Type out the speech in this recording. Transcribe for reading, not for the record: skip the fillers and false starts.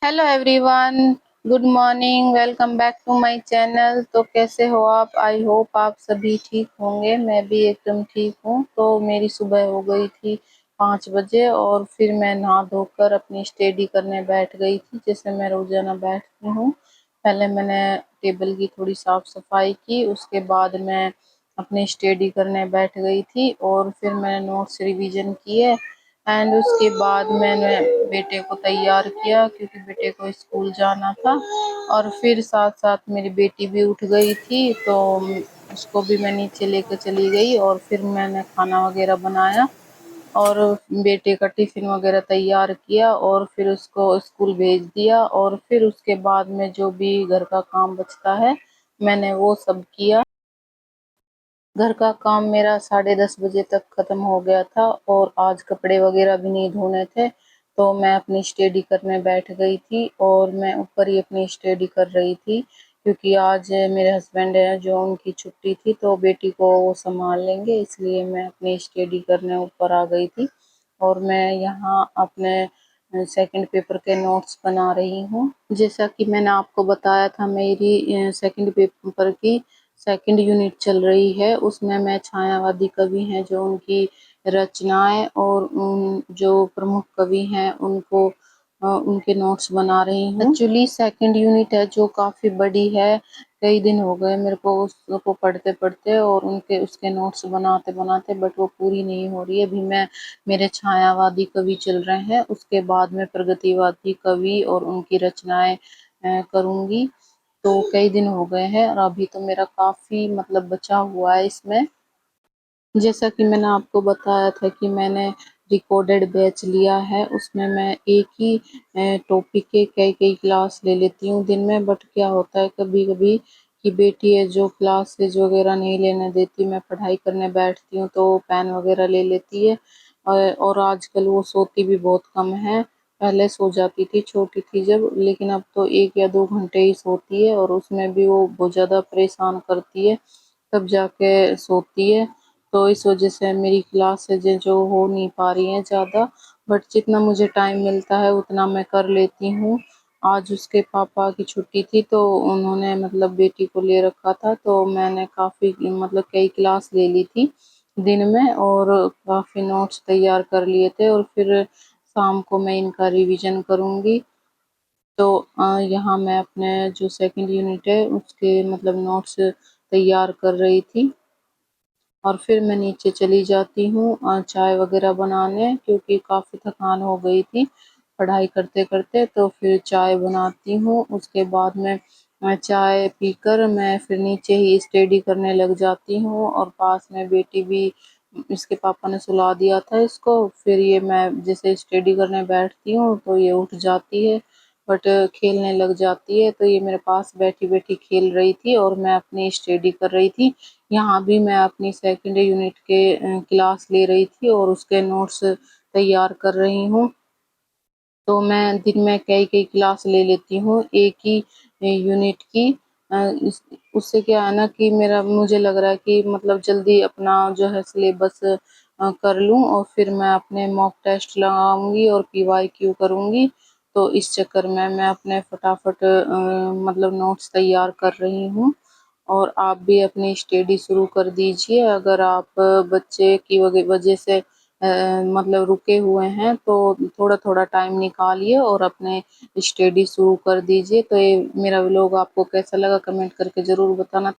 Hello everyone, good morning. Welcome back to my channel. तो कैसे हो आप? आई होप आप सभी ठीक होंगे। मैं भी एकदम ठीक हूँ। तो मेरी सुबह हो गई थी 5 बजे और फिर मैं नहा धोकर अपनी स्टडी करने बैठ गई थी, जैसे मैं रोजाना बैठती हूँ। पहले मैंने टेबल की थोड़ी साफ सफाई की, उसके बाद मैं अपनी स्टडी करने बैठ गई थी और फिर मैंने नोट्स रिवीजन किए। एंड उसके बाद मैंने बेटे को तैयार किया क्योंकि बेटे को स्कूल जाना था। और फिर साथ साथ मेरी बेटी भी उठ गई थी, तो उसको भी मैं नीचे लेकर चली गई और फिर मैंने खाना वगैरह बनाया और बेटे का टिफिन वगैरह तैयार किया और फिर उसको स्कूल भेज दिया। और फिर उसके बाद में जो भी घर का काम बचता है मैंने वो सब किया। घर का काम मेरा 10:30 बजे तक खत्म हो गया था और आज कपड़े वगैरह भी नहीं धोने थे, तो मैं अपनी स्टडी करने बैठ गई थी और मैं ऊपर ही अपनी स्टडी कर रही थी क्योंकि आज मेरे हस्बैंड है जो उनकी छुट्टी थी, तो बेटी को वो संभाल लेंगे, इसलिए मैं अपनी स्टडी करने ऊपर आ गई थी। और मैं यहाँ अपने सेकंड पेपर के नोट्स बना रही हूँ। जैसा कि मैंने आपको बताया था, मेरी सेकंड पेपर की सेकंड यूनिट चल रही है। उसमें मैं छायावादी कवि हैं जो उनकी रचनाएं और जो प्रमुख कवि हैं उनको उनके नोट्स बना रही हूँ। एक्चुअली सेकंड यूनिट है जो काफ़ी बड़ी है। कई दिन हो गए मेरे को उसको पढ़ते पढ़ते और उनके उसके नोट्स बनाते बनाते, बट वो पूरी नहीं हो रही है। अभी मैं मेरे छायावादी कवि चल रहे हैं, उसके बाद में प्रगतिवादी कवि और उनकी रचनाएं करूँगी। तो कई दिन हो गए हैं और अभी तो मेरा काफ़ी मतलब बचा हुआ है इसमें। जैसा कि मैंने आपको बताया था कि मैंने रिकॉर्डेड बैच लिया है, उसमें मैं एक ही टॉपिक के कई कई क्लास ले लेती हूँ दिन में। बट क्या होता है कभी कभी कि बेटी है जो क्लासेज वगैरह नहीं लेने देती, मैं पढ़ाई करने बैठती हूँ तो पेन वगैरह ले लेती है। और आजकल वो सोती भी बहुत कम है। पहले सो जाती थी छोटी थी जब, लेकिन अब तो 1 या 2 घंटे ही सोती है और उसमें भी वो बहुत ज़्यादा परेशान करती है, तब जाके सोती है। तो इस वजह से मेरी क्लासेज जो हो नहीं पा रही हैं ज़्यादा, बट जितना मुझे टाइम मिलता है उतना मैं कर लेती हूँ। आज उसके पापा की छुट्टी थी तो उन्होंने मतलब बेटी को ले रखा था, तो मैंने काफ़ी मतलब कई क्लास ले ली थी दिन में और काफ़ी नोट्स तैयार कर लिए थे और फिर शाम को मैं इनका रिवीजन करूँगी। तो यहाँ मैं अपने जो सेकंड यूनिट है उसके मतलब नोट्स तैयार कर रही थी और फिर मैं नीचे चली जाती हूँ चाय वगैरह बनाने, क्योंकि काफ़ी थकान हो गई थी पढ़ाई करते करते। तो फिर चाय बनाती हूँ, उसके बाद में चाय पीकर मैं फिर नीचे ही स्टडी करने लग जाती हूँ और पास में बेटी भी, इसके पापा ने सुला दिया था इसको। फिर ये मैं जैसे स्टडी करने बैठती हूँ तो ये उठ जाती है, बट खेलने लग जाती है। तो ये मेरे पास बैठी बैठी खेल रही थी और मैं अपनी स्टडी कर रही थी। यहाँ भी मैं अपनी सेकंड यूनिट के क्लास ले रही थी और उसके नोट्स तैयार कर रही हूँ। तो मैं दिन में कई कई क्लास ले लेती हूँ एक ही यूनिट की। उससे क्या है ना कि मेरा मुझे लग रहा है कि मतलब जल्दी अपना जो है सिलेबस कर लूँ और फिर मैं अपने मॉक टेस्ट लगाऊंगी और पीवाईक्यू करूँगी। तो इस चक्कर में मैं अपने फटाफट मतलब नोट्स तैयार कर रही हूँ। और आप भी अपनी स्टडी शुरू कर दीजिए। अगर आप बच्चे की वजह से मतलब रुके हुए हैं तो थोड़ा थोड़ा टाइम निकालिए और अपने स्टडी शुरू कर दीजिए। तो ये मेरा व्लॉग आपको कैसा लगा कमेंट करके ज़रूर बताना।